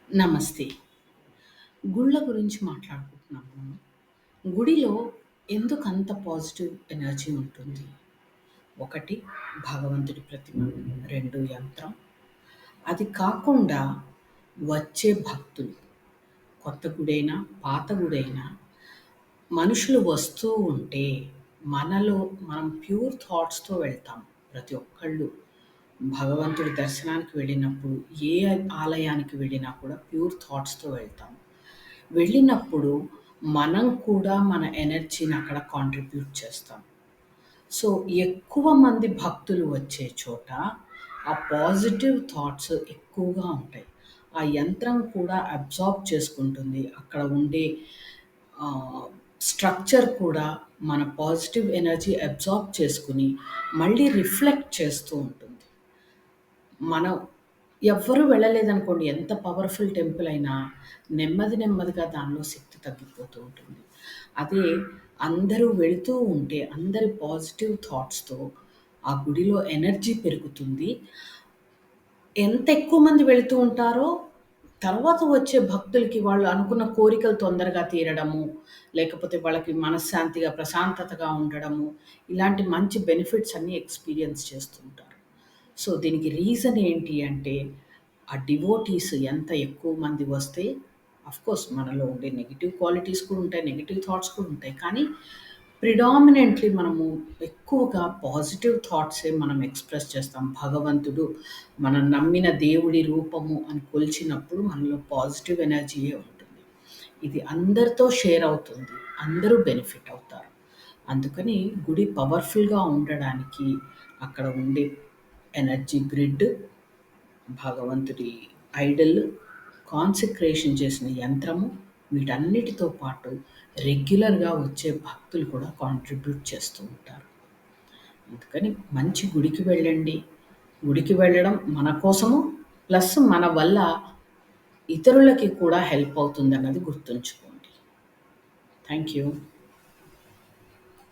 నమస్తే. గుళ్ళ గురించి మాట్లాడుకుంటున్నాం మనం. గుడిలో ఎందుకంత పాజిటివ్ ఎనర్జీ ఉంటుంది? ఒకటి భగవంతుడి ప్రతిమ, 2 యంత్రం. అది కాకుండా వచ్చే భక్తులు. కొత్త గుడైనా, పాత గుడైనా మనుషులు వస్తూ ఉంటే మనలో మనం ప్యూర్ థాట్స్‌తో వెళ్తాం. ప్రతి ఒక్కళ్ళు భగవంతుడి దర్శనానికి వెళ్ళినప్పుడు, ఏ ఆలయానికి వెళ్ళినా కూడా ప్యూర్ థాట్స్‌తో వెళ్తాం. వెళ్ళినప్పుడు మనం కూడా మన ఎనర్జీని అక్కడ కాంట్రిబ్యూట్ చేస్తాం. సో, ఎక్కువ మంది భక్తులు వచ్చే చోట ఆ పాజిటివ్ థాట్స్ ఎక్కువగా ఉంటాయి. ఆ యంత్రం కూడా అబ్జార్బ్ చేసుకుంటుంది. అక్కడ ఉండే ఆహ్, స్ట్రక్చర్ కూడా మన పాజిటివ్ ఎనర్జీ అబ్జార్బ్ చేసుకొని మళ్ళీ రిఫ్లెక్ట్ చేస్తూ ఉంటుంది. మనం ఎవ్వరూ వెళ్ళలేదనుకోండి, ఎంత పవర్‌ఫుల్ టెంపుల్ అయినా నెమ్మదిగా దానిలో శక్తి తగ్గిపోతూ ఉంటుంది. అదే అందరూ వెళుతూ ఉంటే, అందరి పాజిటివ్ థాట్స్‌తో ఆ గుడిలో ఎనర్జీ పెరుగుతుంది. ఎంత ఎక్కువ మంది వెళుతూ ఉంటారో, తర్వాత వచ్చే భక్తులకి వాళ్ళు అనుకున్న కోరికలు తొందరగా తీరడము, లేకపోతే వాళ్ళకి మనశ్శాంతిగా, ప్రశాంతతగా ఉండడము, ఇలాంటి మంచి బెనిఫిట్స్ అన్నీ ఎక్స్‌పీరియన్స్ చేస్తూ ఉంటారు. సో, దీనికి రీజన్ ఏంటి అంటే, ఆ డివోటీస్ ఎంత ఎక్కువ మంది వస్తే ఆఫ్‌కోర్స్ మనలో ఉండే నెగెటివ్ క్వాలిటీస్ కూడా ఉంటాయి. నెగెటివ్ థాట్స్ కూడా ఉంటాయి. కానీ ప్రిడామినెంట్‌లీ మనము ఎక్కువగా పాజిటివ్ థాట్సే మనం ఎక్స్‌ప్రెస్ చేస్తాం. భగవంతుడు మనం నమ్మిన దేవుడి రూపము అని కొలిచినప్పుడు మనలో పాజిటివ్ ఎనర్జీయే ఉంటుంది. ఇది అందరితో షేర్ అవుతుంది. అందరూ బెనిఫిట్ అవుతారు. అందుకని గుడి పవర్‌ఫుల్‌గా ఉండడానికి అక్కడ ఉండే ఎనర్జీ గ్రిడ్, భగవంతుడి ఐడల్, కాన్సక్రేషన్ చేసిన యంత్రము, వీటన్నిటితో పాటు రెగ్యులర్‌గా వచ్చే భక్తులు కూడా కాంట్రిబ్యూట్ చేస్తూ ఉంటారు. అందుకని మంచి గుడికి వెళ్ళండి. గుడికి వెళ్ళడం మన కోసము, ప్లస్ మన వల్ల ఇతరులకి కూడా హెల్ప్ అవుతుందన్నది గుర్తుంచుకోండి. Thank you.